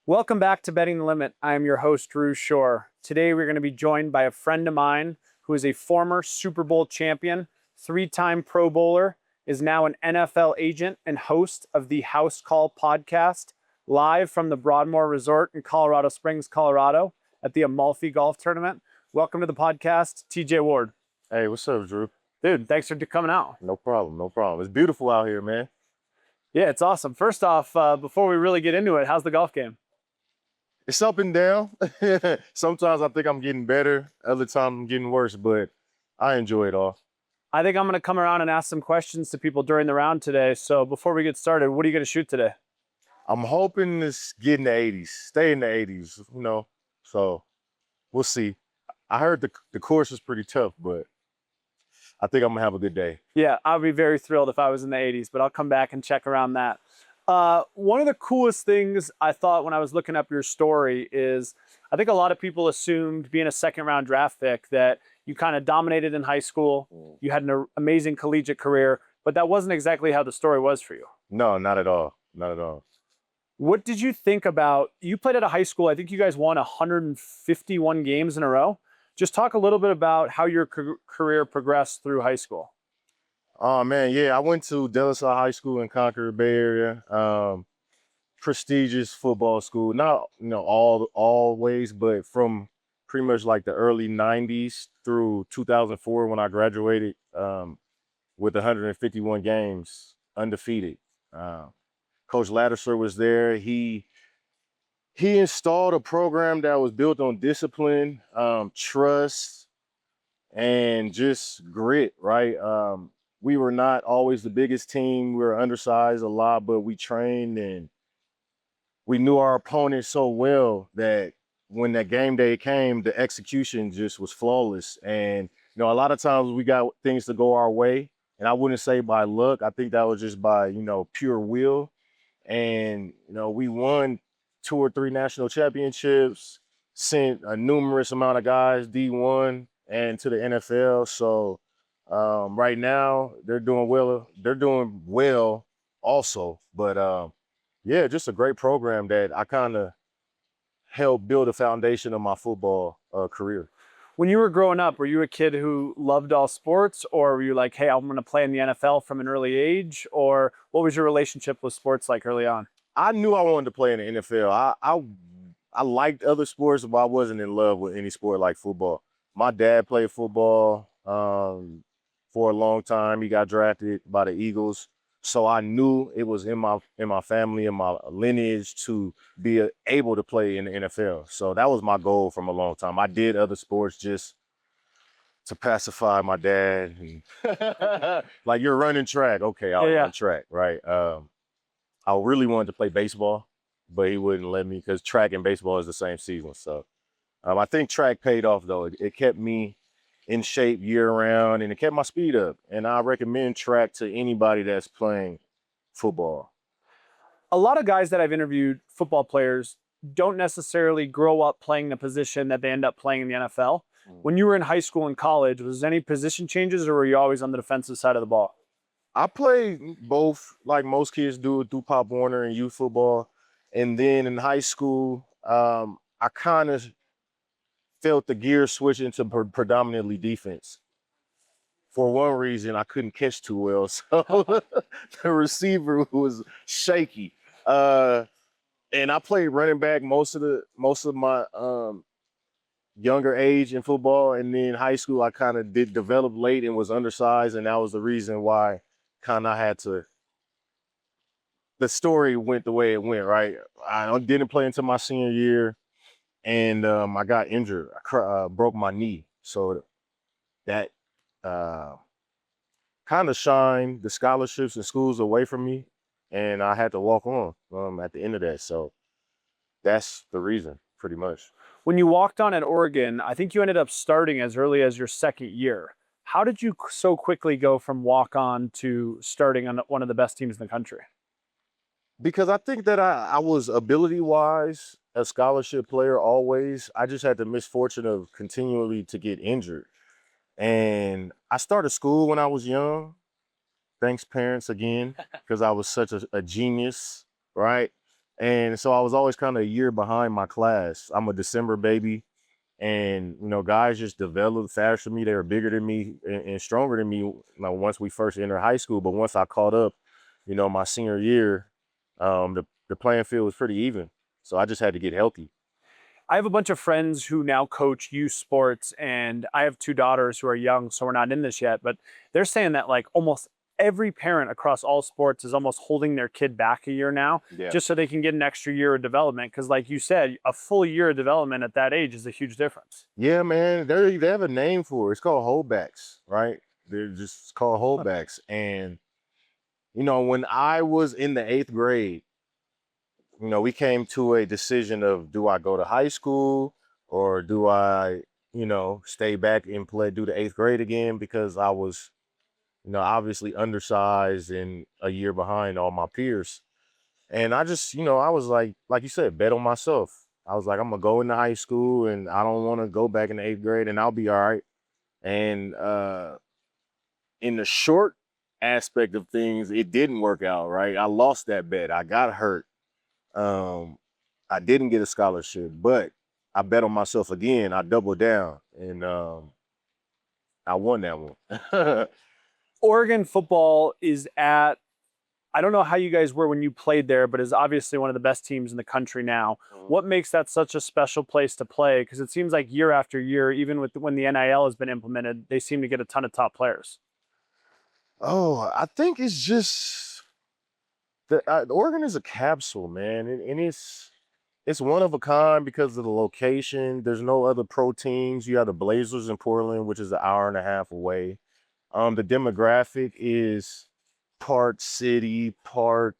Welcome back to Betting the Limit. I am your host, Drew Shore. Today, we're going to be joined by a friend of mine who is a former Super Bowl champion, three-time Pro Bowler, is now an NFL agent and host of the House Call podcast, live from the Broadmoor Resort in Colorado Springs, Colorado, at the Amalfi Golf Tournament. Welcome to the podcast, TJ Ward. Hey, what's up, Drew? Dude, thanks for coming out. No problem, no problem. It's beautiful out here, man. Yeah, it's awesome. First off, before we really get into it, how's the golf game? It's up and down. Sometimes I think I'm getting better. Other times I'm getting worse, but I enjoy it all. I think I'm going to come around and ask some questions to people during the round today. So before we get started, what are you going to shoot today? I'm hoping to get in the 80s, stay in the 80s, So we'll see. I heard the course is pretty tough, but I think I'm going to have a good day. Yeah, I'd be very thrilled if I was in the 80s, but I'll come back and check around that. One of the coolest things I thought when I was looking up your story is I think a lot of people assumed being a second round draft pick that you kind of dominated in high school, you had an amazing collegiate career, but that wasn't exactly how the story was for you. No, not at all. Not at all. What did you think about, you played at a high school, I think you guys won 151 games in a row. Just talk a little bit about how your career progressed through high school. Oh, man, yeah. I went to De La Salle High School in Concord, Bay Area. Prestigious football school. Not, always, but from pretty much like the early 90s through 2004 when I graduated with 151 games, undefeated. Coach Lattiser was there. He installed a program that was built on discipline, trust, and just grit, right? We were not always the biggest team. We were undersized a lot, but we trained and we knew our opponent so well that when that game day came, the execution just was flawless. And, a lot of times we got things to go our way. And I wouldn't say by luck. I think that was just by, pure will. And, we won 2 or 3 national championships, sent a numerous amount of guys D1 and to the NFL. So right now they're doing well. They're doing well also. But yeah, just a great program that I kind of helped build a foundation of my football career. When you were growing up, were you a kid who loved all sports, or were you like, hey, I'm going to play in the NFL from an early age? Or what was your relationship with sports like early on? I knew I wanted to play in the NFL. I liked other sports, but I wasn't in love with any sport like football. My dad played football for a long time. He got drafted by the Eagles. So I knew it was in my family, in my lineage to be able to play in the NFL. So that was my goal from a long time. I did other sports just to pacify my dad. Like, you're running track. Okay, I'll run track, right? I really wanted to play baseball, but he wouldn't let me because track and baseball is the same season. So I think track paid off, though. It kept me in shape year round and it kept my speed up. And I recommend track to anybody that's playing football. A lot of guys that I've interviewed, football players, don't necessarily grow up playing the position that they end up playing in the NFL. When you were in high school and college, was there any position changes or were you always on the defensive side of the ball? I played both, like most kids do, through Pop Warner and youth football. And then in high school, I kind of felt the gear switch into predominantly defense. For one reason, I couldn't catch too well, so the receiver was shaky. And I played running back most of my younger age in football, and then high school I kind of did develop late and was undersized, and that was the reason why kind of had to. The story went the way it went, right? I didn't play until my senior year. And I got injured. I broke my knee. So that kind of shined the scholarships and schools away from me. And I had to walk on at the end of that. So that's the reason, pretty much. When you walked on at Oregon, I think you ended up starting as early as your second year. How did you so quickly go from walk-on to starting on one of the best teams in the country? Because I think that I was ability-wise a scholarship player always. I just had the misfortune of continually to get injured. And I started school when I was young. Thanks, parents, again, because I was such a genius, right? And so I was always kind of a year behind my class. I'm a December baby. And, guys just developed faster than me. They were bigger than me and stronger than me, once we first entered high school. But once I caught up, my senior year, the playing field was pretty even. So I just had to get healthy. I have a bunch of friends who now coach youth sports, and I have two daughters who are young, so we're not in this yet, but they're saying that like almost every parent across all sports is almost holding their kid back a year now, Yeah. just so they can get an extra year of development. Because like you said, a full year of development at that age is a huge difference. Yeah, man. They have a name for it. It's called holdbacks, right? They're just called holdbacks. And, when I was in the 8th grade, we came to a decision of, do I go to high school or do I, stay back and do the 8th grade again? Because I was, obviously undersized and a year behind all my peers. And I just, I was like you said, bet on myself. I was like, I'm gonna go into high school and I don't want to go back in the 8th grade and I'll be all right. And in the short aspect of things, it didn't work out, right? I lost that bet. I got hurt. Um, I didn't get a scholarship, but I bet on myself again. I doubled down and I won that one. Oregon football is at, I don't know how you guys were when you played there, but is obviously one of the best teams in the country now. What makes that such a special place to play? Because it seems like year after year, even with when the NIL has been implemented, they seem to get a ton of top players. Oh, I think it's just the Oregon is a capsule, man, and it's one of a kind because of the location. There's no other pro teams. You have the Blazers in Portland, which is an hour and a half away. The demographic is part city, part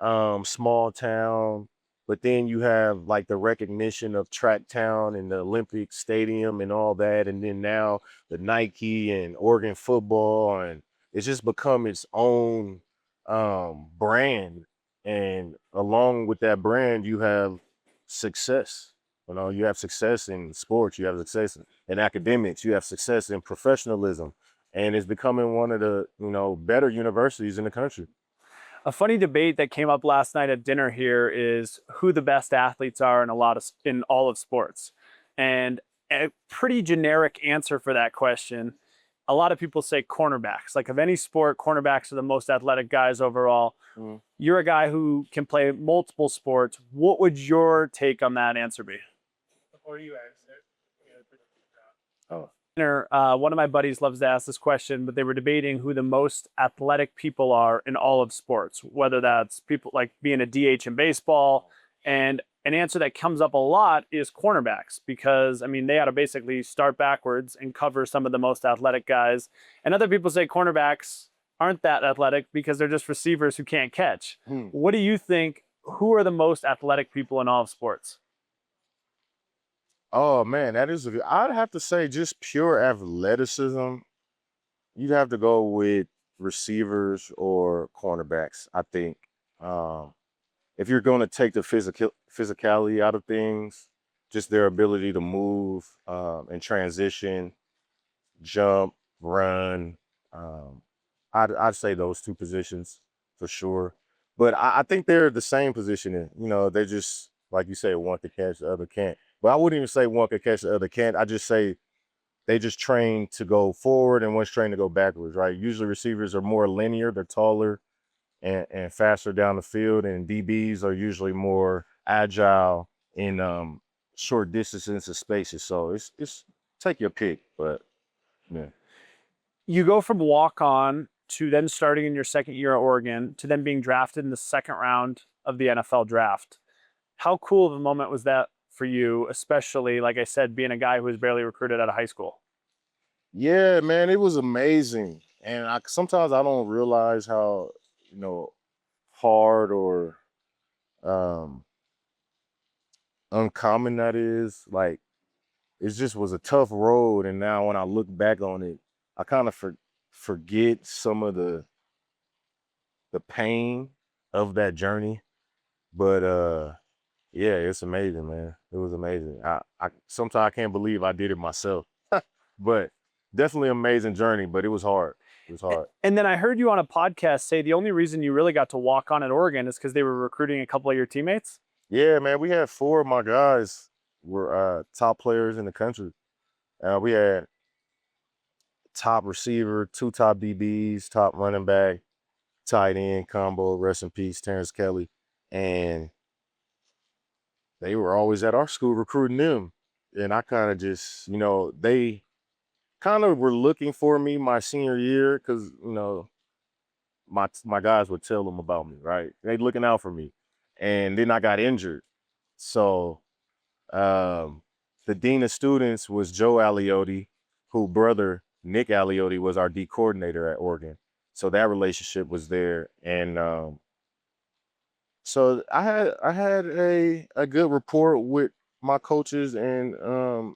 small town, but then you have like the recognition of track town and the Olympic Stadium and all that, and then now the Nike and Oregon football, and it's just become its own brand. And along with that brand, you have success. You have success in sports, you have success in academics, you have success in professionalism, and it's becoming one of the better universities in the country. A funny debate that came up last night at dinner here is who the best athletes are in all of sports. And a pretty generic answer for that question, a lot of people say cornerbacks. Like of any sport, cornerbacks are the most athletic guys overall. You're a guy who can play multiple sports. What would your take on that answer be? Before you answer. Oh. One of my buddies loves to ask this question, but they were debating who the most athletic people are in all of sports, whether that's people like being a DH in baseball. And an answer that comes up a lot is cornerbacks, because I mean, they ought to basically start backwards and cover some of the most athletic guys. And other people say cornerbacks aren't that athletic because they're just receivers who can't catch. What do you think? Who are the most athletic people in all of sports? Oh man, I'd have to say just pure athleticism. You'd have to go with receivers or cornerbacks, I think. Um, if you're going to take the physicality out of things, just their ability to move and transition, jump, run. Um, I'd say those two positions for sure. But I think they're the same positioning. They just, like you say, one can catch, the other can't. But I wouldn't even say one can catch, the other can't. I just say they just train to go forward and one's trained to go backwards, right? Usually receivers are more linear, they're taller and faster down the field, and DBs are usually more agile in short distances of spaces. So it's take your pick, but yeah. You go from walk on to then starting in your second year at Oregon to then being drafted in the second round of the NFL draft. How cool of a moment was that for you, especially, like I said, being a guy who was barely recruited out of high school? Yeah, man, it was amazing. And sometimes I don't realize how, hard or um uncommon that is. Like it just was a tough road. And now when I look back on it, I kind of forget some of the pain of that journey. But yeah, it's amazing, man. It was amazing. I sometimes I can't believe I did it myself. But definitely amazing journey, but it was hard. It was hard. And then I heard you on a podcast say the only reason you really got to walk on at Oregon is because they were recruiting a couple of your teammates. Yeah, man, we had 4 of my guys were top players in the country. We had top receiver, 2 top DBs, top running back, tight end combo, rest in peace, Terrence Kelly. And they were always at our school recruiting them. And I kind of just, they kind of were looking for me my senior year because, my guys would tell them about me, right? They looking out for me. And then I got injured. So the dean of students was Joe Aliotti, whose brother Nick Aliotti was our D coordinator at Oregon. So that relationship was there, and so I had a good rapport with my coaches and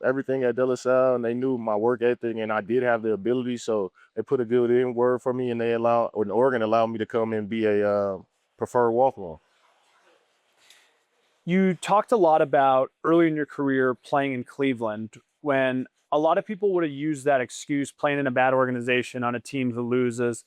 everything at De La Salle, and they knew my work ethic, and I did have the ability. So they put a good in word for me, and Oregon allowed me to come and be a preferred walk-on. You talked a lot about early in your career playing in Cleveland when a lot of people would have used that excuse playing in a bad organization on a team who loses.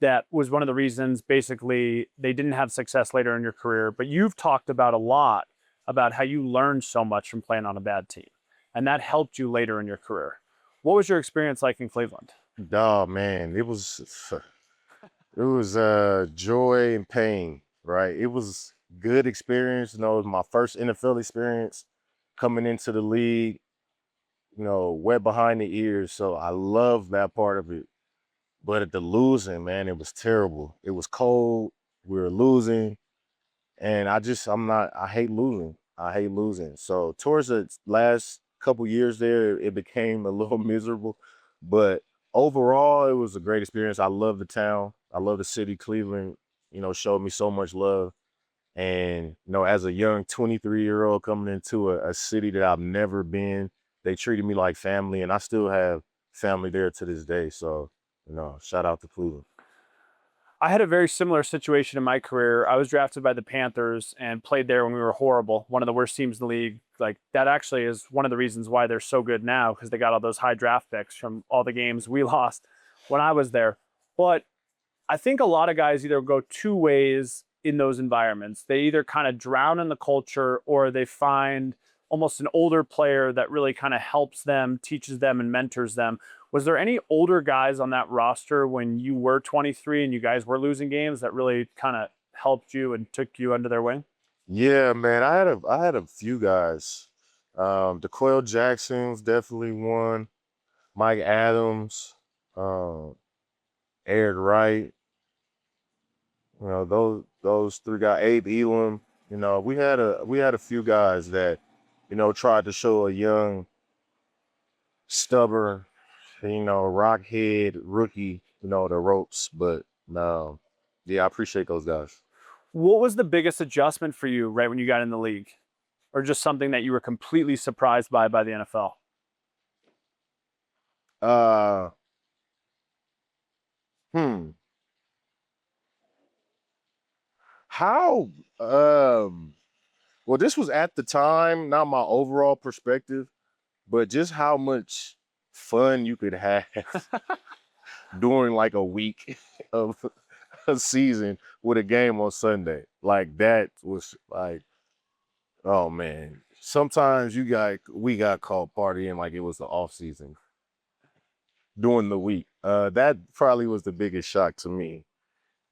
That was one of the reasons basically they didn't have success later in your career. But you've talked about a lot about how you learned so much from playing on a bad team, and that helped you later in your career. What was your experience like in Cleveland? Oh man, it was joy and pain, right? It was good experience. It was my first NFL experience coming into the league, wet behind the ears. So I love that part of it. But at the losing, man, it was terrible. It was cold. We were losing. And I hate losing. I hate losing. So towards the last couple years there, it became a little miserable. But overall, it was a great experience. I love the town. I love the city. Cleveland, showed me so much love. And, as a young 23-year-old coming into a city that I've never been, they treated me like family, and I still have family there to this day. So, shout out to Cleveland. I had a very similar situation in my career. I was drafted by the Panthers and played there when we were horrible, one of the worst teams in the league. Like that actually is one of the reasons why they're so good now because they got all those high draft picks from all the games we lost when I was there. But I think a lot of guys either go two ways in those environments. They either kind of drown in the culture or they find almost an older player that really kind of helps them, teaches them, and mentors them. Was there any older guys on that roster when you were 23 and you guys were losing games that really kind of helped you and took you under their wing? Yeah, man, I had a few guys. DeQuell Jackson's definitely one. Mike Adams, um, Eric Wright. Those 3 guys. Abe Elam. We had a few guys that tried to show a young, stubborn, rockhead rookie, the ropes. But yeah, I appreciate those guys. What was the biggest adjustment for you right when you got in the league? Or just something that you were completely surprised by the NFL? Uh, hmm. How well, this was at the time, not my overall perspective, but just how much fun you could have during like a week of a season with a game on Sunday. Like that was like, oh man. Sometimes we got caught partying like it was the off season during the week. That probably was the biggest shock to me.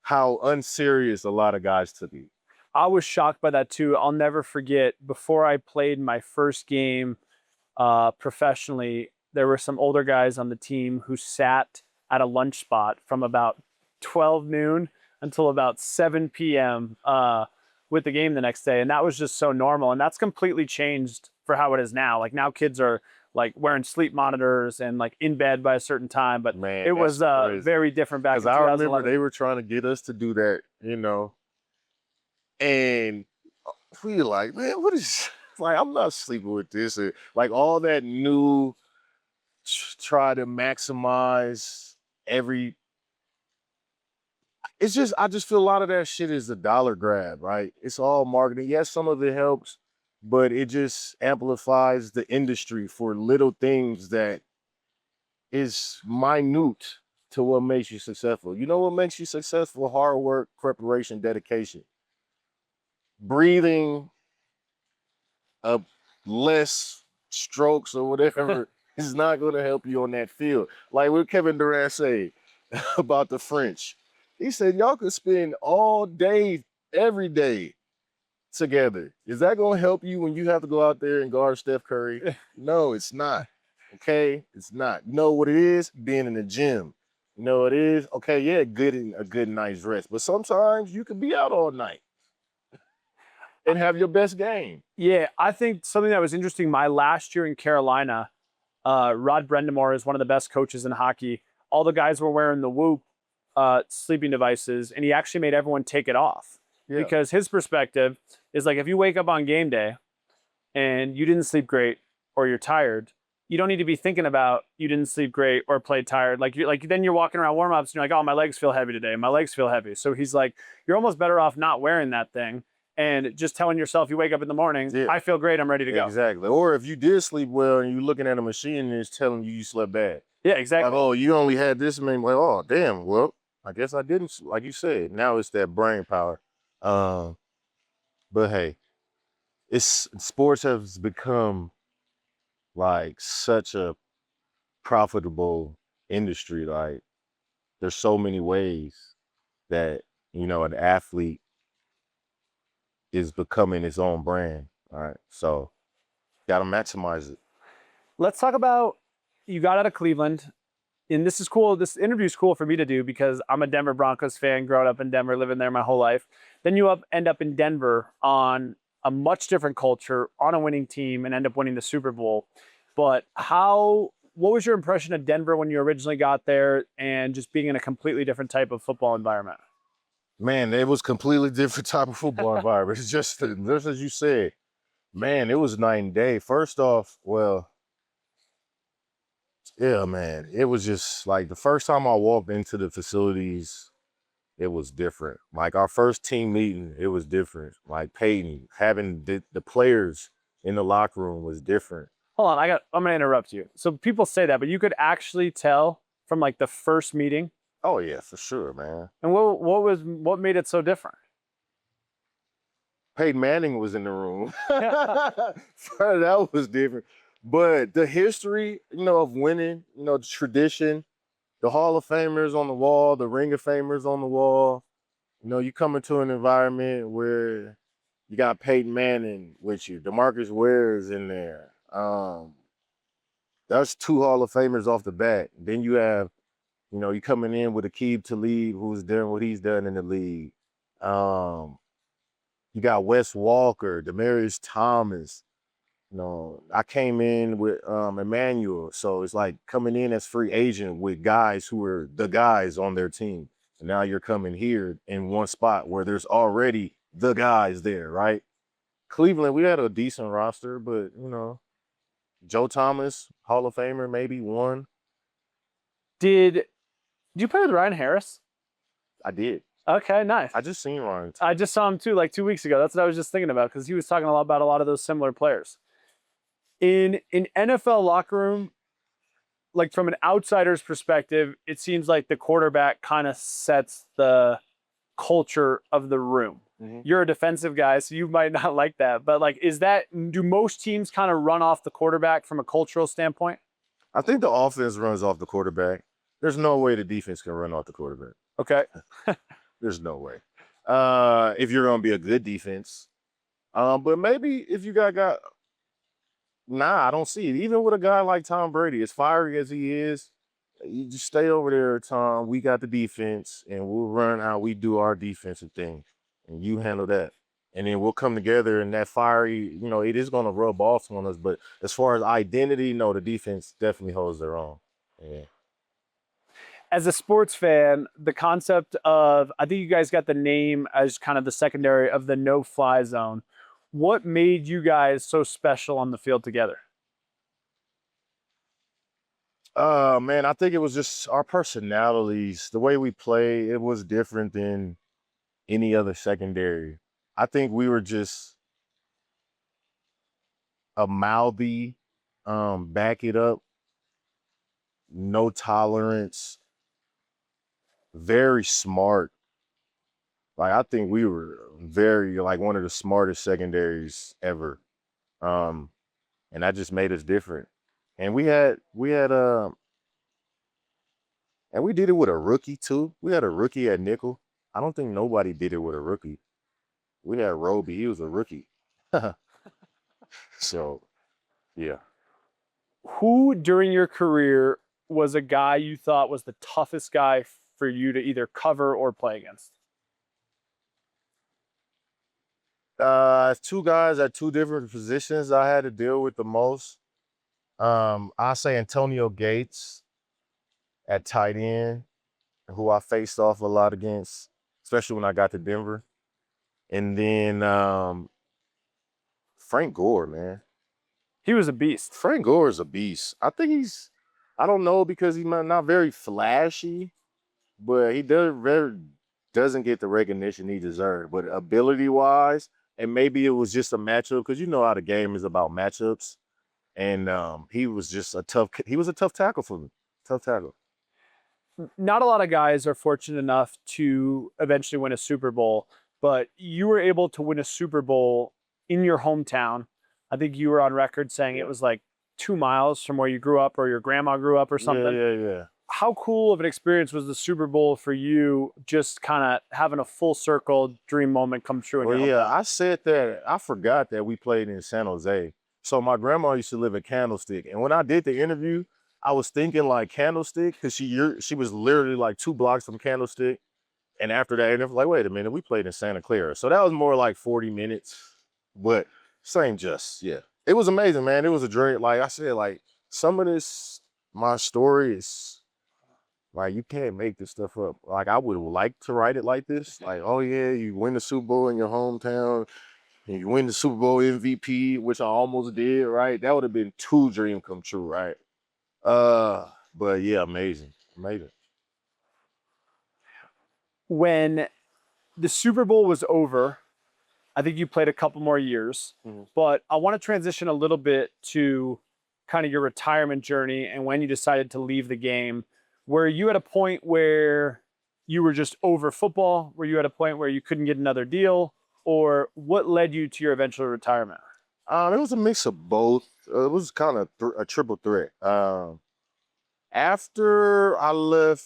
How unserious a lot of guys took it. I was shocked by that too. I'll never forget before I played my first game professionally, there were some older guys on the team who sat at a lunch spot from about 12 noon until about 7 p.m. With the game the next day. And that was just so normal. And that's completely changed for how it is now. Like now kids are like wearing sleep monitors and like in bed by a certain time. But Man, it was very different back in because I 2011. remember they were trying to get us to do that, and we were like, man, what is like? I'm not sleeping with this. And, like all that new, try to maximize every. It's just I just feel a lot of that shit is a dollar grab, right? It's all marketing. Yes, some of it helps, but it just amplifies the industry for little things that is minute to what makes you successful. You know what makes you successful? Hard work, preparation, dedication. Breathing less strokes or whatever is not going to help you on that field. Like what Kevin Durant said about the French. He said, y'all could spend all day, every day together. Is that going to help you when you have to go out there and guard Steph Curry? No, it's not. Okay, it's not. You know what it is? Being in the gym. You know what it is? Okay, yeah, a good night's rest. But sometimes you could be out all night and have your best game. Yeah, I think something that was interesting my last year in Carolina, Rod Brendamore is one of the best coaches in hockey. All the guys were wearing the Whoop sleeping devices, and he actually made everyone take it off. Yeah. Because his perspective is like if you wake up on game day and you didn't sleep great or you're tired, you don't need to be thinking about you didn't sleep great or played tired. Like then you're walking around warm-ups and you're like, oh, my legs feel heavy today. My legs feel heavy. So he's like, you're almost better off not wearing that thing and just telling yourself you wake up in the morning, Yeah. I feel great, I'm ready to go. Exactly. Or if you did sleep well and you're looking at a machine and it's telling you slept bad. Yeah, exactly. Like, oh, you only had this many. Like, oh, damn. Well, I guess I didn't. Like you said, now it's that brain power. But hey, sports has become like such a profitable industry. Like, there's so many ways that an athlete is becoming its own brand. All right, so gotta maximize it. Let's talk about you got out of Cleveland. And this is cool. This interview is cool for me to do because I'm a Denver Broncos fan, growing up in Denver, living there my whole life. Then you end up in Denver on a much different culture, on a winning team, and end up winning the Super Bowl. But what was your impression of Denver when you originally got there and just being in a completely different type of football environment? Man, it was completely different type of football environment. It's just as you said, man, it was night and day. First off, well, yeah, man, it was just like the first time I walked into the facilities, it was different. Like our first team meeting, it was different. Like Peyton, having the players in the locker room was different. Hold on, I'm gonna interrupt you. So people say that, but you could actually tell from like the first meeting. Oh yeah, for sure, man. And what made it so different? Peyton Manning was in the room. That was different. But the history, of winning, the tradition, the Hall of Famers on the wall, the Ring of Famers on the wall. You come into an environment where you got Peyton Manning with you, DeMarcus Ware's in there. That's two Hall of Famers off the bat. Then you have, you coming in with Aqib Talib, who's done what he's done in the league. You got Wes Walker, Demaryius Thomas. I came in with Emmanuel. So it's like coming in as free agent with guys who were the guys on their team. And now you're coming here in one spot where there's already the guys there, right? Cleveland, we had a decent roster, but, Joe Thomas, Hall of Famer, maybe one. Did you play with Ryan Harris? I did. Okay, nice. I just seen Ryan. I just saw him too, like 2 weeks ago. That's what I was just thinking about because he was talking about a lot of those similar players. In an NFL locker room, like from an outsider's perspective, it seems like the quarterback kind of sets the culture of the room. Mm-hmm. You're a defensive guy, so you might not like that. But like, do most teams kind of run off the quarterback from a cultural standpoint? I think the offense runs off the quarterback. There's no way the defense can run off the quarterback. Okay. There's no way. If you're going to be a good defense. But maybe if you got I don't see it. Even with a guy like Tom Brady, as fiery as he is, you just stay over there, Tom. We got the defense, and we'll run how we do our defensive thing, and you handle that. And then we'll come together, and that fiery, it is going to rub off on us. But as far as identity, no, the defense definitely holds their own. Yeah. As a sports fan, the concept of, I think you guys got the name as kind of the secondary of the no-fly zone. What made you guys so special on the field together? Man, I think it was just our personalities, the way we play. It was different than any other secondary. I think we were just a mouthy, back it up, no tolerance, very smart. Like I think we were very like one of the smartest secondaries ever. Um, and that just made us different. And and we did it with a rookie too. We had a rookie at nickel. I don't think nobody did it with a rookie. We had Roby, he was a rookie. So yeah. Who during your career was a guy you thought was the toughest guy for you to either cover or play against? Two guys at two different positions I had to deal with the most. I say Antonio Gates at tight end, who I faced off a lot against, especially when I got to Denver. And then Frank Gore, man. He was a beast. Frank Gore is a beast. I think I don't know because he's not very flashy, but he doesn't get the recognition he deserved. But ability wise, and maybe it was just a matchup because you know how the game is about matchups. And he was just he was a tough tackle for me. Tough tackle. Not a lot of guys are fortunate enough to eventually win a Super Bowl, but you were able to win a Super Bowl in your hometown. I think you were on record saying it was like 2 miles from where you grew up or your grandma grew up or something. Yeah. How cool of an experience was the Super Bowl for you, just kind of having a full circle dream moment come true in Well, your yeah, hometown? I said that. I forgot that we played in San Jose. So my grandma used to live in Candlestick, and when I did the interview, I was thinking like Candlestick because she was literally like 2 blocks from Candlestick. And after that interview, like, wait a minute, we played in Santa Clara, so that was more like 40 minutes, but same just yeah. It was amazing, man. It was a dream. Like I said, like some of this, my story is. Like you can't make this stuff up. Like I would like to write it like this. Like, oh yeah, you win the Super Bowl in your hometown, and you win the Super Bowl MVP, which I almost did, right? That would have been two dreams come true, right? But yeah, amazing. Amazing. When the Super Bowl was over, I think you played a couple more years, but I want to transition a little bit to kind of your retirement journey and when you decided to leave the game. Were you at a point where you were just over football? Were you at a point where you couldn't get another deal? Or what led you to your eventual retirement? It was a mix of both. It was kind of a triple threat. After I left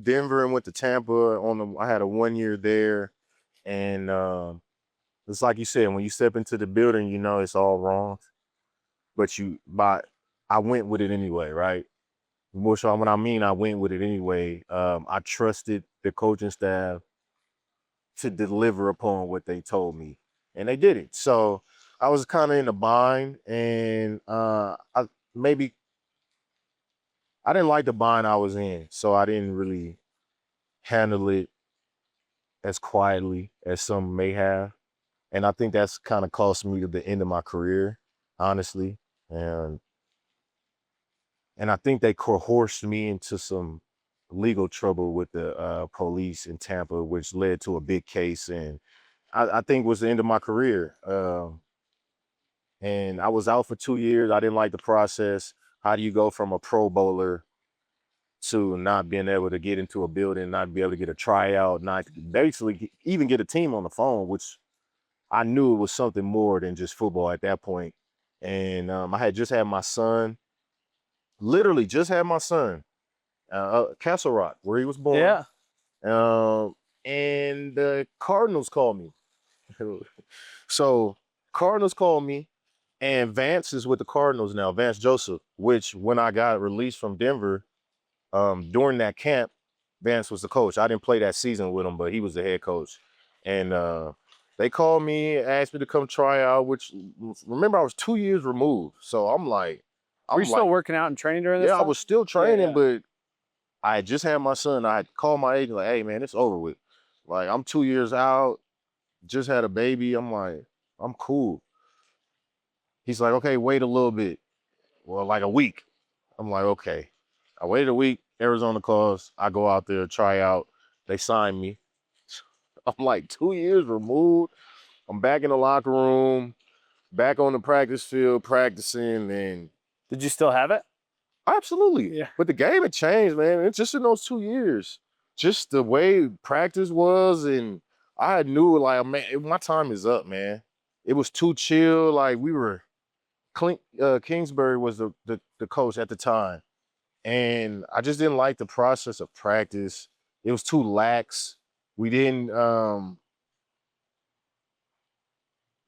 Denver and went to Tampa, I had a 1 year there, and it's like you said, when you step into the building, you know it's all wrong, but I went with it anyway, right? Which when I mean I went with it anyway, I trusted the coaching staff to deliver upon what they told me, and they did it. So I was kind of in a bind, and maybe I didn't like the bind I was in, so I didn't really handle it as quietly as some may have. And I think that's kind of cost me the end of my career, honestly. And I think they coerced me into some legal trouble with the police in Tampa, which led to a big case. And I think was the end of my career. And I was out for 2 years. I didn't like the process. How do you go from a Pro Bowler to not being able to get into a building, not be able to get a tryout, not basically even get a team on the phone, which I knew it was something more than just football at that point. And I had just had my son, literally just had my son, Castle Rock, where he was born. Yeah. And the Cardinals called me. So Cardinals called me, and Vance is with the Cardinals now, Vance Joseph, which when I got released from Denver, during that camp, Vance was the coach. I didn't play that season with him, but he was the head coach. And they called me, asked me to come try out, which remember I was 2 years removed. So Were you still working out and training during this yeah, I time? was still training, but I had just had my son. I had called my agent like, hey man, it's over with. Like I'm 2 years out, just had a baby. I'm like, I'm cool. He's like, okay, wait a little bit. Well, like a week. I'm like, okay. I waited a week. Arizona calls. I go out there, try out. They sign me. I'm like 2 years removed. I'm back in the locker room, back on the practice field, practicing, and Did you still have it? absolutely. Yeah. But the game had changed, man. It's just in those 2 years. just the way practice was, and I knew like, man, my time is up, man. It was too chill. Like we were, Kingsbury was the coach at the time, and I just didn't like the process of practice. It was too lax. We didn't.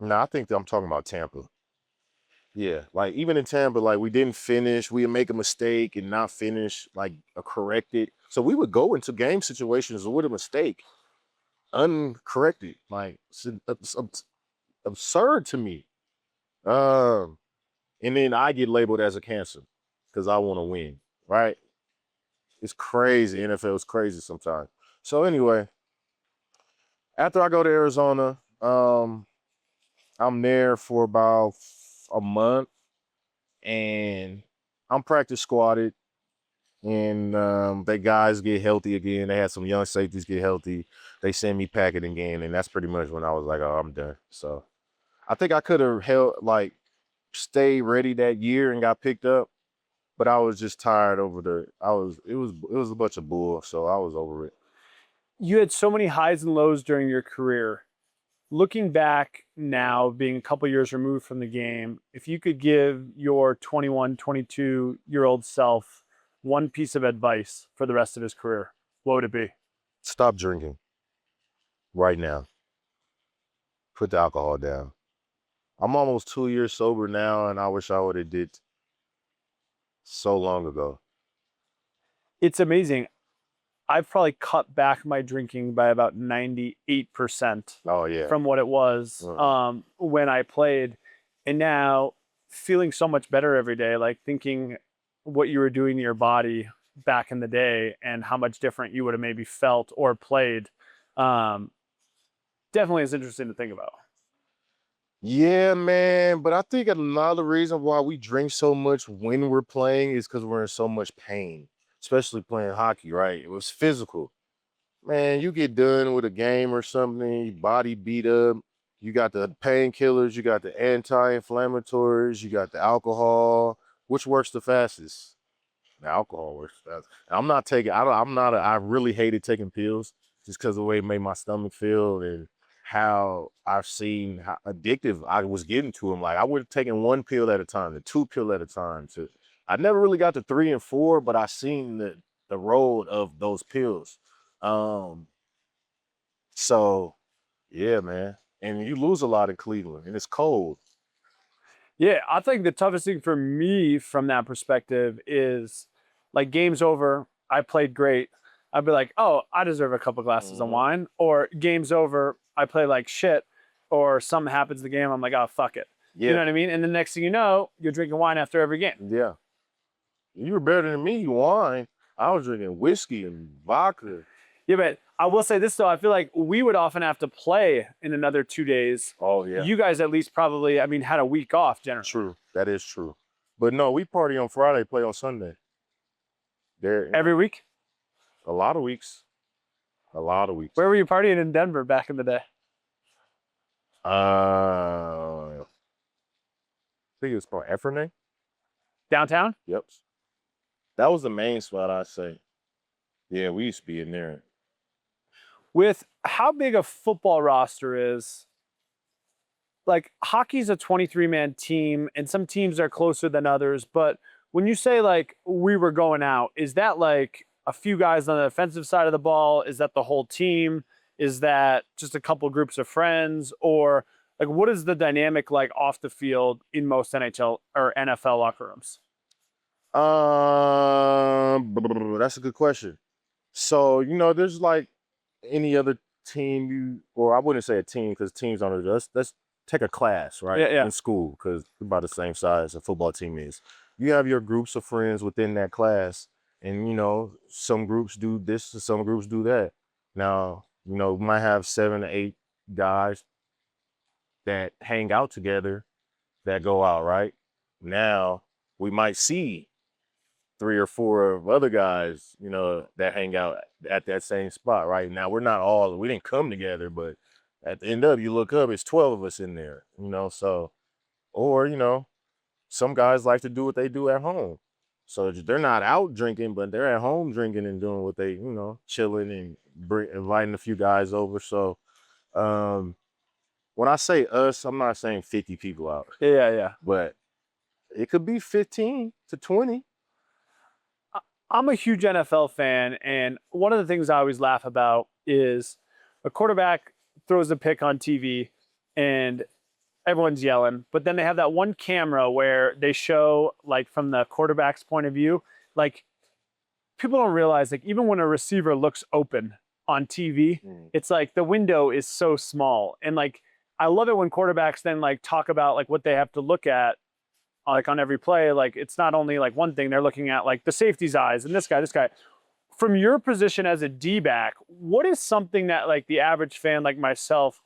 No, I think that I'm talking about Tampa. Yeah, like even in Tampa, like we didn't finish. We'd make a mistake and not finish, like correct it. So we would go into game situations with a mistake, uncorrected. Like it's absurd to me. Um, and then I get labeled as a cancer because I want to win. Right? It's crazy. NFL is crazy sometimes. So anyway, after I go to Arizona, I'm there for about a month, and I'm practice squatted. And they guys get healthy again. They had some young safeties get healthy. They send me packing again, and that's pretty much when I was like, "Oh, I'm done." So I think I could have held like stayed ready that year and got picked up, but I was just tired over the. I was it was a bunch of bull, so I was over it. You had so many highs and lows during your career. Looking back now, being a couple years removed from the game, if you could give your 21, 22-year-old self one piece of advice for the rest of his career, what would it be? Stop drinking right now. Put the alcohol down. I'm almost 2 years sober now, and I wish I would have did so long ago. It's amazing. I've probably cut back my drinking by about 98% Oh yeah. from what it was when I played. And now feeling so much better every day, like thinking what you were doing to your body back in the day and how much different you would have maybe felt or played. Um, Definitely is interesting to think about. Yeah, man. But I think another reason why we drink so much when we're playing is because we're in so much pain, especially playing hockey, right? It was physical. Man, you get done with a game or something, your body beat up. You got the painkillers, you got the anti-inflammatories, you got the alcohol. Which works the fastest? The alcohol works fast. I'm not taking. I don't. I'm not. I really hated taking pills just because of the way it made my stomach feel and how I've seen how addictive I was getting to them. Like I would have taken one pill at a time, the two pill at a time. To I never really got to 3 and 4, but I seen the road of those pills. Um. So yeah, man. And you lose a lot in Cleveland, and it's cold. Yeah, I think the toughest thing for me from that perspective is like game's over, I played great. I'd be like, oh, I deserve a couple glasses of Mhm. wine. Or game's over, I play like shit, or something happens in the game, I'm like, oh, fuck it. You know Yeah, what I mean? And the next thing you know, you're drinking wine after every game. yeah. You were better than me. Wine. I was drinking whiskey and vodka. Yeah, but I will say this though, I feel like we would often have to play in another 2 days. Oh yeah, You guys at least probably, I mean, had a week off generally. true. That is true. But no, we party on Friday, play on Sunday. There, Every week? a lot of weeks. A lot of weeks. Where were you partying in Denver back in the day? I think it was called Effernan. Downtown? Yep. That was the main spot, I'd say. Yeah, we used to be in there. With how big a football roster is, like hockey's a 23-man team and some teams are closer than others, but when you say like we were going out, is that like a few guys on the offensive side of the ball? Is that the whole team? Is that just a couple groups of friends? Or like what is the dynamic like off the field in most NHL or NFL locker rooms? That's a good question. So, there's like any other team or I wouldn't say a team because teams aren't, let's take a class, right? Yeah, yeah. In school, because we're about the same size a football team is. You have your groups of friends within that class, and some groups do this and some groups do that. Now, we might have 7 to 8 guys that hang out together that go out, right? Now we might see 3 or 4 of other guys, that hang out at that same spot, right? Now we didn't come together, but at the end of it, you look up, it's 12 of us in there, so, or, some guys like to do what they do at home. So they're not out drinking, but they're at home drinking and doing what they, chilling and inviting a few guys over. So um, when I say us, I'm not saying 50 people out, Yeah, yeah. but it could be 15 to 20. I'm a huge NFL fan, and one of the things I always laugh about is a quarterback throws a pick on TV and everyone's yelling, but then they have that one camera where they show, like, from the quarterback's point of view, like, people don't realize, like, even when a receiver looks open on TV, it's like the window is so small. And like, I love it when quarterbacks then like talk about like what they have to look at like on every play. Like, it's not only like one thing, they're looking at like the safety's eyes and this guy. From your position as a D-back, what is something that like the average fan like myself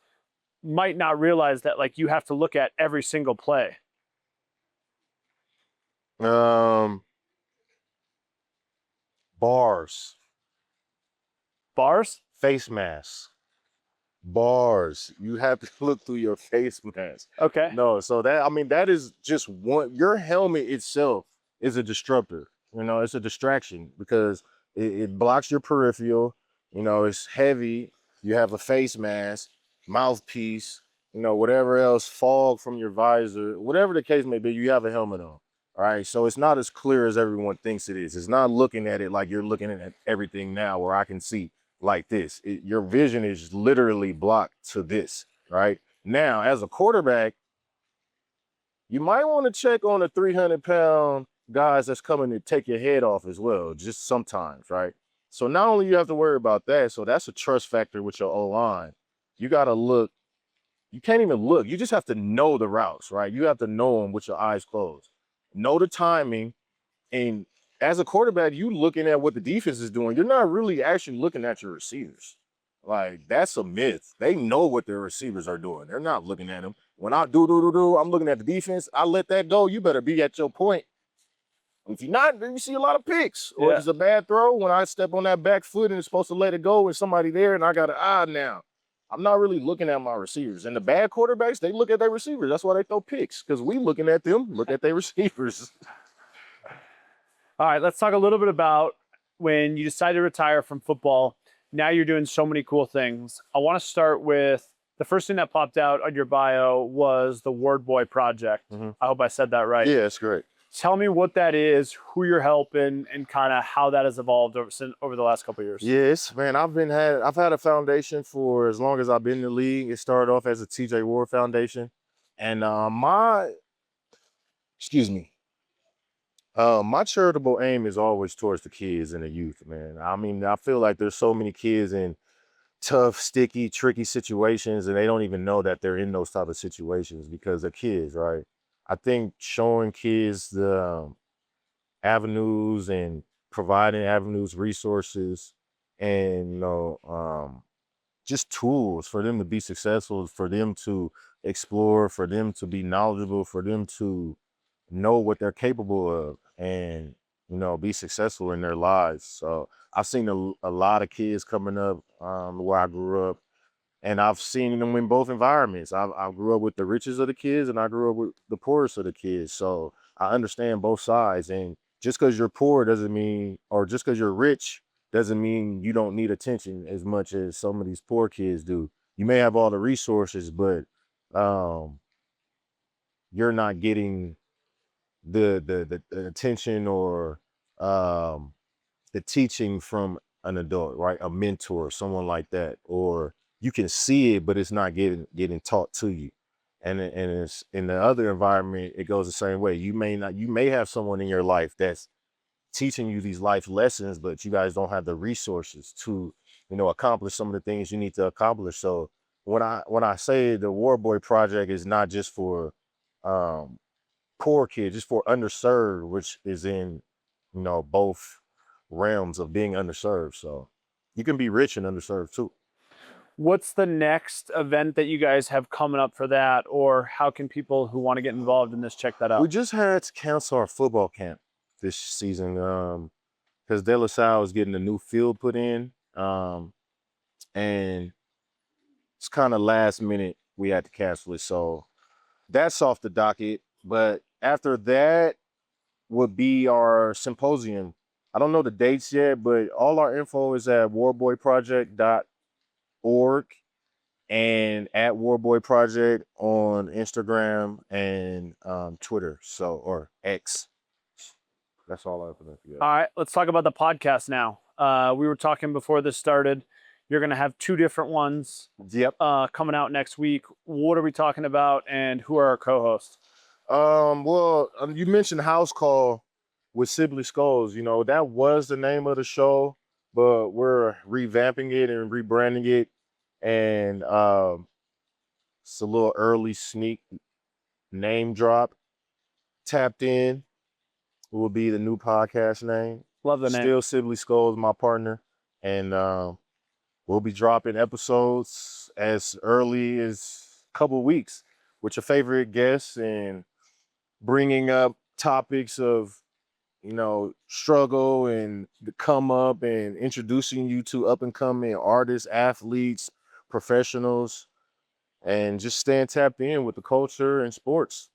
might not realize that like you have to look at every single play? Bars, Bars? face masks, bars. You have to look through your face mask. Okay. No, so that is just one. Your helmet itself is a disruptor. It's a distraction because it blocks your peripheral. It's heavy. You have a face mask, mouthpiece, whatever else, fog from your visor, whatever the case may be, you have a helmet on. All right. So it's not as clear as everyone thinks it is. It's not looking at it like you're looking at everything now where I can see like this. Your vision is literally blocked to this, right? Now, as a quarterback, you might want to check on the 300-pound guys that's coming to take your head off as well, just sometimes, right? So not only you have to worry about that, so that's a trust factor with your O-line. You got to look. You can't even look. You just have to know the routes, right? You have to know them with your eyes closed. Know the timing. And as a quarterback, you looking at what the defense is doing. You're not really actually looking at your receivers. Like, that's a myth. They know what their receivers are doing. They're not looking at them. When I do, I'm looking at the defense. I let that go. You better be at your point. If you're not, then you see a lot of picks. Or if it's a bad throw, when I step on that back foot and it's supposed to let it go, and somebody there and I got an eye now. I'm not really looking at my receivers. And the bad quarterbacks, they look at their receivers. That's why they throw picks, because we looking at them, look at their receivers. All right, let's talk a little bit about when you decided to retire from football. Now you're doing so many cool things. I want to start with the first thing that popped out on your bio was the Word Boy Project. I hope I said that right. Yeah, it's great. Tell me what that is, who you're helping, and kind of how that has evolved over the last couple of years. Yes, man. I've had a foundation for as long as I've been in the league. It started off as a TJ Ward Foundation, and my charitable aim is always towards the kids and the youth, man. I mean, I feel like there's so many kids in tough, sticky, tricky situations, and they don't even know that they're in those type of situations because they're kids, right? I think showing kids the avenues and providing avenues, resources, and just tools for them to be successful, for them to explore, for them to be knowledgeable, for them to know what they're capable of, and be successful in their lives. So I've seen a lot of kids coming up where I grew up, and I've seen them in both environments. I grew up with the richest of the kids, and I grew up with the poorest of the kids. So I understand both sides. And just because you're poor doesn't mean, or just because you're rich doesn't mean you don't need attention as much as some of these poor kids do. You may have all the resources, but you're not getting the attention or the teaching from an adult, right? A mentor, someone like that, or you can see it, but it's not getting taught to you. And it's in the other environment, it goes the same way. You may have someone in your life that's teaching you these life lessons, but you guys don't have the resources to, accomplish some of the things you need to accomplish. So when I say the War Boy Project is not just for um, poor kids, just for underserved, which is in, both realms of being underserved. So you can be rich and underserved too. What's the next event that you guys have coming up for that, or how can people who want to get involved in this check that We out? just had to cancel our football camp this season because De La Salle is getting a new field put in, and it's kind of last minute we had to cancel it. So that's off the docket. But after that, would be our symposium. I don't know the dates yet, but all our info is at warboyproject.org and at Warboy Project on Instagram and Twitter. So, or X. That's all I have to know. All right, let's talk about the podcast now. We were talking before this started. You're going to have 2 different ones Yep. coming out next week. What are we talking about, and who are our co-hosts? Well, you mentioned House Call with Sibley Skulls. You know, that was the name of the show, but we're revamping it and rebranding it. And it's a little early sneak name drop. Tapped In will be the new podcast name. Love the name. Still Sibley Skulls, my partner. And we'll be dropping episodes as early as a couple of weeks with your favorite guests and bringing up topics of, you know, struggle and the come up and introducing you to up and coming artists, athletes, professionals, and just staying tapped in with the culture and sports.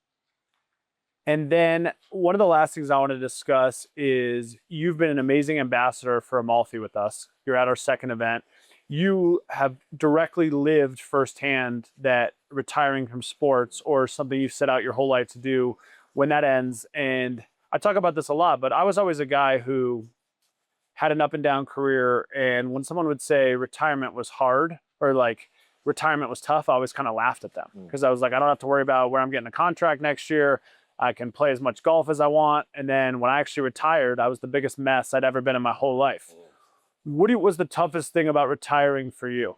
And then one of the last things I want to discuss is you've been an amazing ambassador for Amalfi with us. You're at our second event. You have directly lived firsthand that retiring from sports or something you've set out your whole life to do, when that ends. And I talk about this a lot, but I was always a guy who had an up and down career. And when someone would say retirement was hard or like retirement was tough, I always kind of laughed at them because I was like, I don't have to worry about where I'm getting a contract next year. I can play as much golf as I want. And then when I actually retired, I was the biggest mess I'd ever been in my whole life. What was the toughest thing about retiring for you?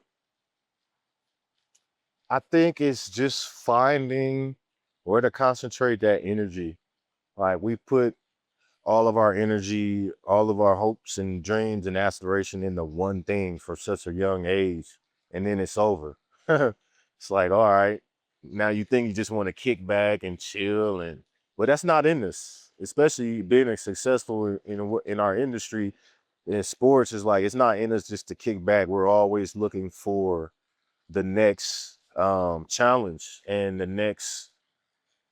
I think it's just finding where to concentrate that energy. Like we put all of our energy, all of our hopes and dreams and aspiration into one thing for such a young age, and then it's over. It's like, all right, now you think you just want to kick back and chill, but that's not in this. Especially being successful in our industry, in sports, is like it's not in us just to kick back. We're always looking for the next challenge and the next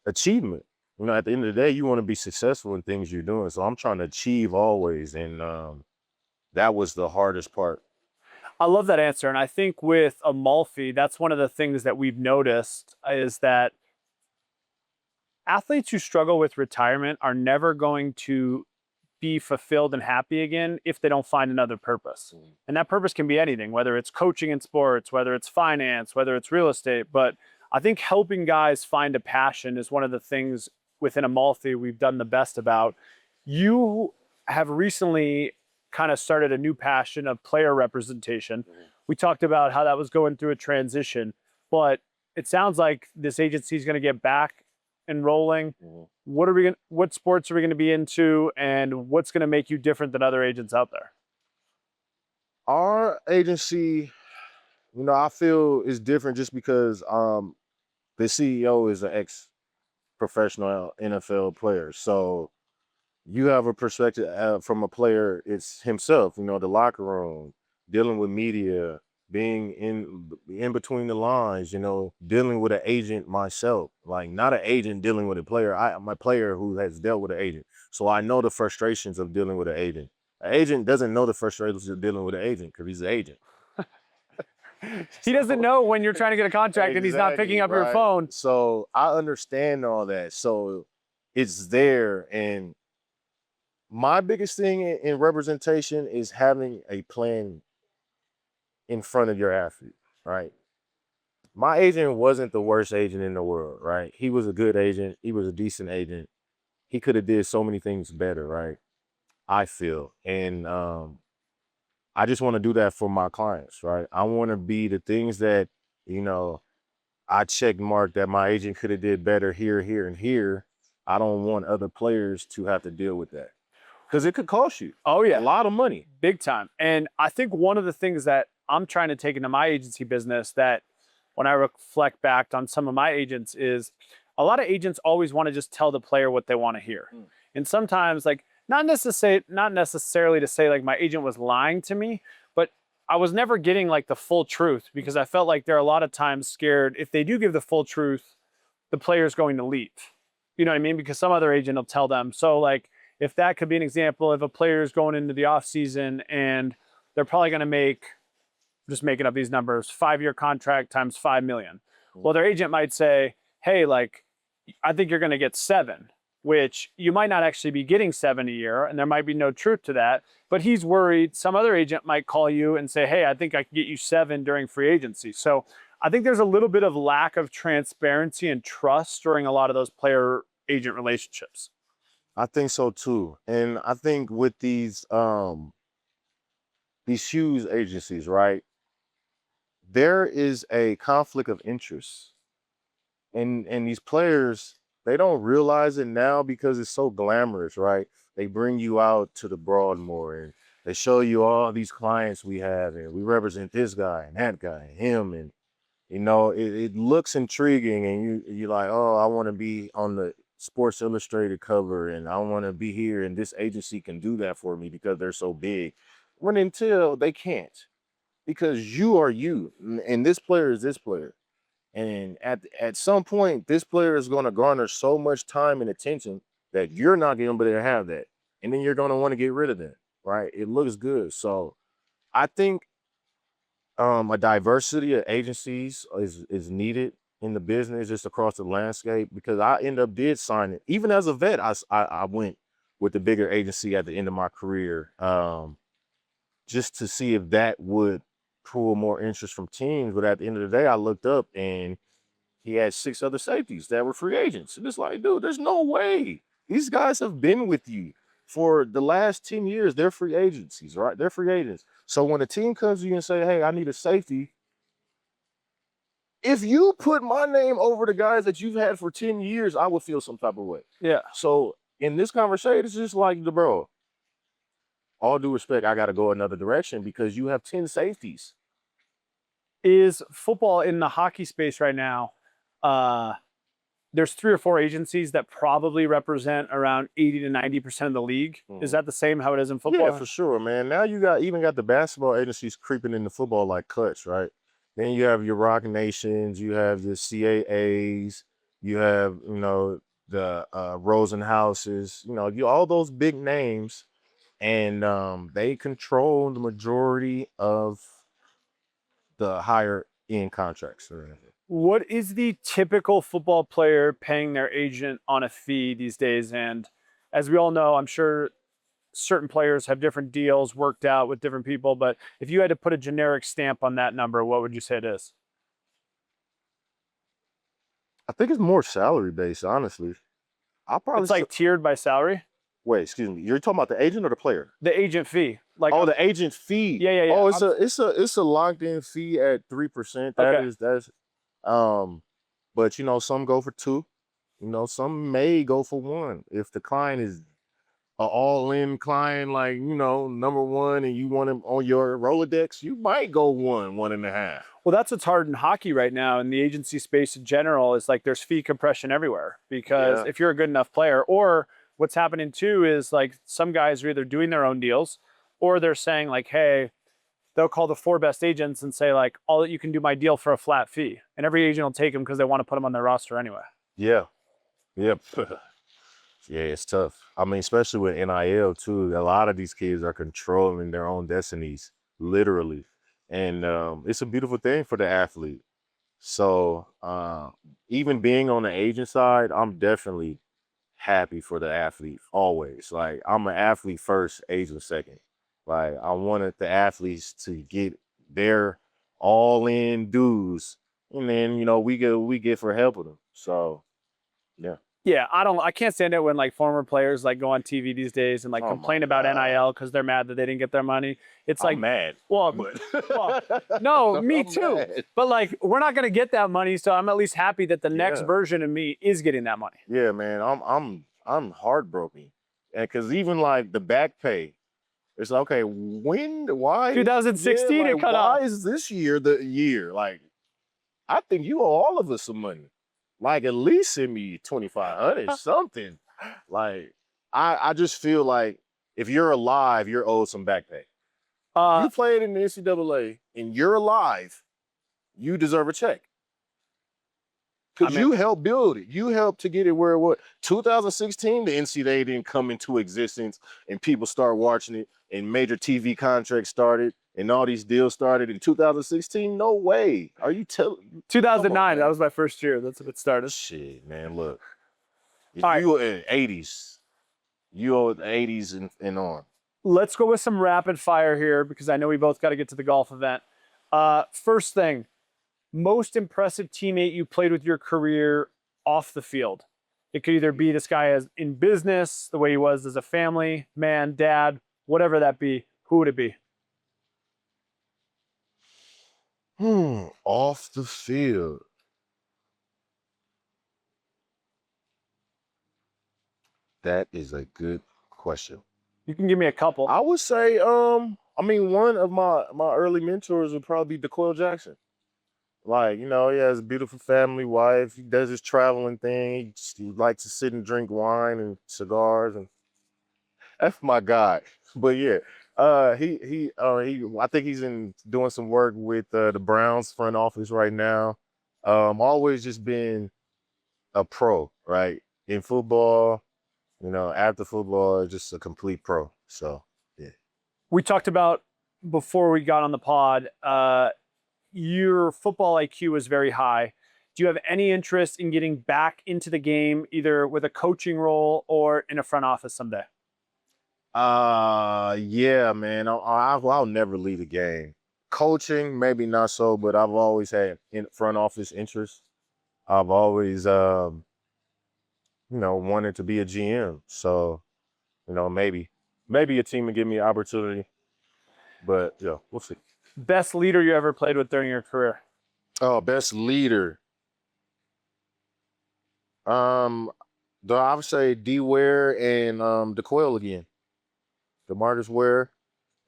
achievement. You know, at the end of the day, you want to be successful in things you're doing. So I'm trying to achieve always. And that was the hardest part. I love that answer. And I think with Amalfi, that's one of the things that we've noticed is that athletes who struggle with retirement are never going to be fulfilled and happy again if they don't find another purpose. And that purpose can be anything, whether it's coaching in sports, whether it's finance, whether it's real estate. But I think helping guys find a passion is one of the things within Amalfi we've done the best about. You have recently kind of started a new passion of player representation. We talked about how that was going through a transition, but it sounds like this agency is going to get back and rolling. What sports are we going to be into, and what's going to make you different than other agents out there? Our agency, you know, I feel is different just because the CEO is an ex-professional NFL player. So you have a perspective from a player, it's himself, you know, the locker room, dealing with media, being in between the lines, you know, dealing with an agent myself, like not an agent dealing with a player. I'm a player who has dealt with an agent. So I know the frustrations of dealing with an agent. An agent doesn't know the frustrations of dealing with an agent because he's an agent. He doesn't know when you're trying to get a contract and he's not picking up your phone. So I understand all that. So it's there. And my biggest thing in representation is having a plan in front of your athlete, right? My agent wasn't the worst agent in the world, right? He was a good agent. He was a decent agent. He could have did so many things better, right? I feel. And I just want to do that for my clients, right? I want to be the things that, you know, I check mark that my agent could have did better here, here, and here. I don't want other players to have to deal with that because it could cost you a lot of money. Big time. And I think one of the things that I'm trying to take into my agency business that when I reflect back on some of my agents is a lot of agents always want to just tell the player what they want to hear. And sometimes like, not necessarily to say like my agent was lying to me, but I was never getting like the full truth because I felt like they're a lot of times scared if they do give the full truth, the player's going to leave. You know what I mean? Because some other agent will tell them. So like if that could be an example, if a player is going into the offseason and they're probably going to make, just making up these numbers, 5-year contract times 5 million. Well, their agent might say, hey, like, I think you're going to get 7, which you might not actually be getting 7 a year, and there might be no truth to that. But he's worried some other agent might call you and say, hey, I think I can get you 7 during free agency. So I think there's a little bit of lack of transparency and trust during a lot of those player agent relationships. I think so too. And I think with these huge agencies, right? There is a conflict of interest. And these players, they don't realize it now because it's so glamorous, right? They bring you out to the Broadmoor and they show you all these clients we have, and we represent this guy and that guy and him, and it looks intriguing, and you're like, oh, I want to be on the Sports Illustrated cover, and I want to be here, and this agency can do that for me because they're so big. When until they can't, because you are you, and this player is this player. And at some point, this player is going to garner so much time and attention that you're not going to be able to have that. And then you're going to want to get rid of that, right? It looks good. So I think a diversity of agencies is needed in the business, just across the landscape, because I did sign it. Even as a vet, I went with the bigger agency at the end of my career, just to see if that would pull more interest from teams. But at the end of the day, I looked up and he had 6 other safeties that were free agents. And it's like, dude, there's no way. These guys have been with you for the last 10 years. They're free agencies, right? They're free agents. So when a team comes to you and say, hey, I need a safety, if you put my name over the guys that you've had for 10 years, I would feel some type of way. Yeah. So in this conversation, it's just like, bro, all due respect, I got to go another direction because you have 10 safeties. Is football in the hockey space right now? There's 3 or 4 agencies that probably represent around 80 to 90% of the league. Is that the same how it is in football? Yeah, for sure, man. Now you got the basketball agencies creeping into football like Clutch, right? Then you have your Rock Nations, you have the CAAs, you have, the Rosenhauses, all those big names, and they control the majority of the higher end contracts. What is the typical football player paying their agent on a fee these days? And as we all know, I'm sure certain players have different deals worked out with different people, but if you had to put a generic stamp on that number, what would you say it is? I think it's more salary based, honestly. It's like tiered by salary? Wait, excuse me. You're talking about the agent or the player? The agent fee. Like, oh, the agent fee. Yeah. Oh, it's a locked in fee at 3%. That's but some go for 2. Some may go for 1. If the client is an all-in client, like, number 1, and you want him on your Rolodex, you might go 1.5. Well, that's what's hard in hockey right now, in the agency space in general, is like there's fee compression everywhere. Because if you're a good enough player, or what's happening too is like some guys are either doing their own deals, or they're saying like, hey, they'll call the 4 best agents and say like, all that you can do my deal for a flat fee. And every agent will take them because they want to put them on their roster anyway. Yeah. Yep. Yeah, it's tough. I mean, especially with NIL too. A lot of these kids are controlling their own destinies, literally. And it's a beautiful thing for the athlete. So even being on the agent side, I'm definitely happy for the athlete always. Like, I'm an athlete first, agent second. Like, I wanted the athletes to get their all-in dues, and then we get for helping them. So, yeah. Yeah, I can't stand it when like former players like go on TV these days and like complain about NIL because they're mad that they didn't get their money. It's like, I'm mad. Well, no, me too. Mad. But like, we're not gonna get that money, so I'm at least happy that the next version of me is getting that money. Yeah, man, I'm heartbroken, and because even like the back pay, it's like, okay, why 2016 it cut off. Why is this year the year? Like, I think you owe all of us some money. Like, at least send me 2,500, something. Like, I just feel like if you're alive, you're owed some back pay. You played in the NCAA and you're alive, you deserve a check. Because you helped build it. You helped to get it where it was. 2016, the NCAA didn't come into existence and people start watching it and major TV contracts started and all these deals started in 2016. No way. Are you telling? 2009, that was my first year. That's when it started. Shit, man, look. All right. You were in the 80s. You were the 80s and on. Let's go with some rapid fire here because I know we both got to get to the golf event. First thing, most impressive teammate you played with your career off the field. It could either be this guy as in business, the way he was as a family, man, dad, whatever that be. Who would it be? Off the field. That is a good question. You can give me a couple. I would say, I mean, one of my early mentors would probably be DeQuell Jackson. Like, you know, he has a beautiful family, wife. He does his traveling thing. He likes to sit and drink wine and cigars, and that's my guy. But yeah, I think he's doing some work with the Browns front office right now. Always just been a pro, right? In football, you know, after football, just a complete pro. So yeah. We talked about before we got on the pod, your football IQ is very high. Do you have any interest in getting back into the game, either with a coaching role or in a front office someday? Yeah, man. I'll never leave the game. Coaching, maybe not so, but I've always had in front office interest. I've always, you know, wanted to be a GM. So, you know, maybe a team would give me an opportunity. But yeah, we'll see. Best leader you ever played with during your career? Oh, best leader. I would say D Ware and DeQuell again. DeMarcus Ware,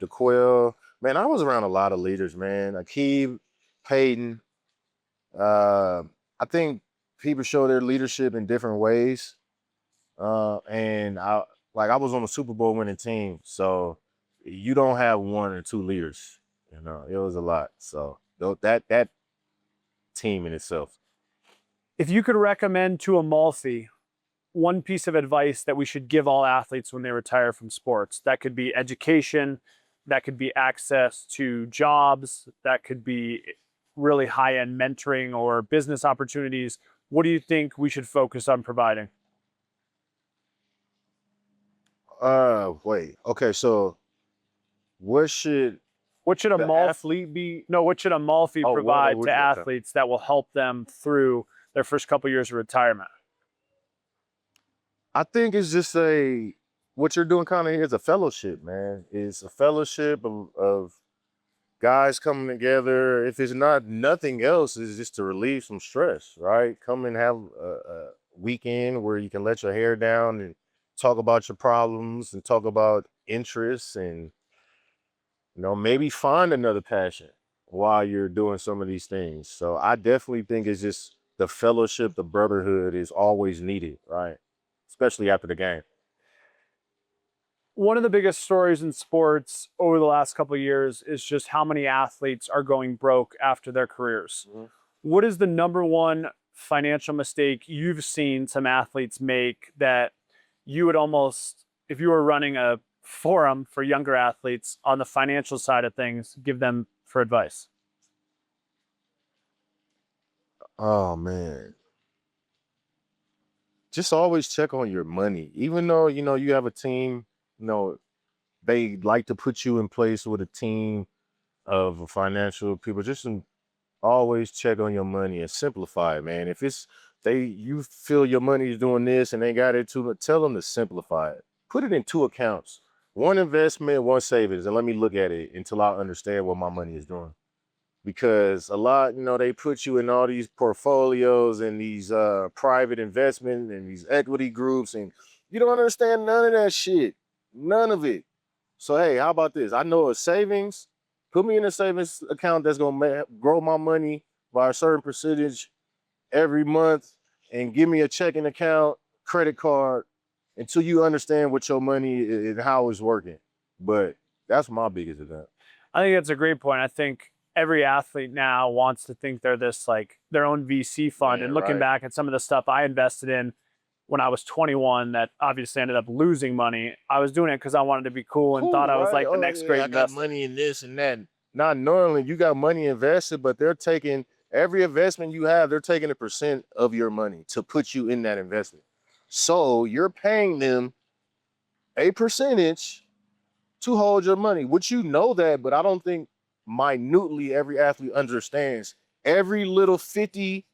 DeQuell. Man, I was around a lot of leaders, man. Akeem, Peyton. I think people show their leadership in different ways. And I was on a Super Bowl winning team, so you don't have one or two leaders. You know, it was a lot. So that team in itself. If you could recommend to Amalfi one piece of advice that we should give all athletes when they retire from sports, that could be education, that could be access to jobs, that could be really high-end mentoring or business opportunities. What do you think we should focus on providing? Wait. Okay, so what should Amalfi provide to athletes that will help them through their first couple years of retirement? I think it's just what you're doing kind of is a fellowship, man. It's a fellowship of guys coming together. If it's not nothing else, it's just to relieve some stress, right? Come and have a weekend where you can let your hair down and talk about your problems and talk about interests and, you know, maybe find another passion while you're doing some of these things. So I definitely think it's just the fellowship, the brotherhood is always needed, right? Especially after the game. One of the biggest stories in sports over the last couple of years is just how many athletes are going broke after their careers. Mm-hmm. What is the number one financial mistake you've seen some athletes make that you would almost, if you were running a forum for younger athletes on the financial side of things, give them for advice? Oh, man. Just always check on your money. Even though, you know, you have a team, you know, they like to put you in place with a team of financial people. Just always check on your money and simplify it, man. If you feel your money is doing this and they got it too, tell them to simplify it. Put it in two accounts. One investment, one savings, and let me look at it until I understand what my money is doing. Because a lot, you know, they put you in all these portfolios and these private investment and these equity groups, and you don't understand none of that shit. None of it. So, hey, how about this? I know a savings. Put me in a savings account that's going to grow my money by a certain percentage every month and give me a checking account, credit card, until you understand what your money is and how it's working. But that's my biggest event. I think that's a great point. I think every athlete now wants to think they're this like their own VC fund. Man, And looking right. back at some of the stuff I invested in when I was 21 that obviously ended up losing money, I was doing it because I wanted to be cool and thought I was right? like the Oh, next yeah, great I got investor. money in this and that. Not knowing you got money invested, but they're taking every investment you have, they're taking a percent of your money to put you in that investment. So you're paying them a percentage to hold your money, which you know that, but I don't think minutely every athlete understands. Every little 50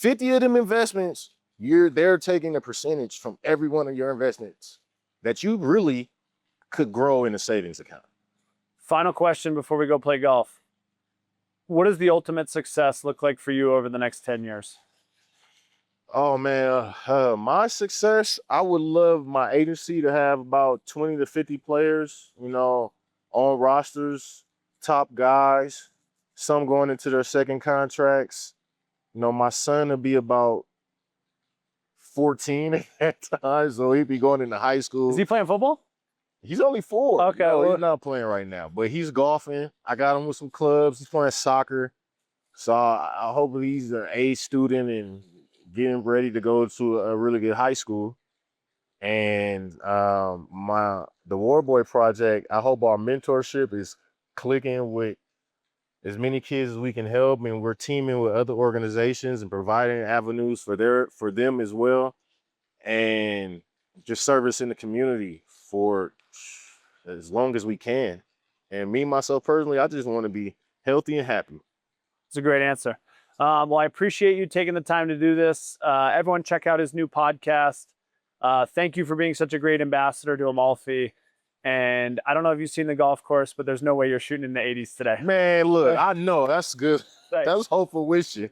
of them investments, they're taking a percentage from every one of your investments that you really could grow in a savings account. Final question before we go play golf. What does the ultimate success look like for you over the next 10 years? Oh man, my success, I would love my agency to have about 20 to 50 players, on rosters, top guys, some going into their second contracts. My son will be about 14 at that time, so he'd be going into high Is school. he playing football? He's only 4. Okay, No, well- he's not playing right now, but he's golfing. I got him with some clubs. He's playing soccer. So I hope he's an A student and getting ready to go to a really good high school. And the War Boy project, I hope our mentorship is clicking with as many kids as we can help, and we're teaming with other organizations and providing avenues for them as well, and just servicing the community for as long as we can. And me myself personally, I just want to be healthy and happy. It's a great answer. Well, I appreciate you taking the time to do this. Everyone check out his new podcast. Thank you for being such a great ambassador to Amalfi. And I don't know if you've seen the golf course, but there's no way you're shooting in the 80s today. Man, look, I know that's good. Thanks. That's hopeful wishing.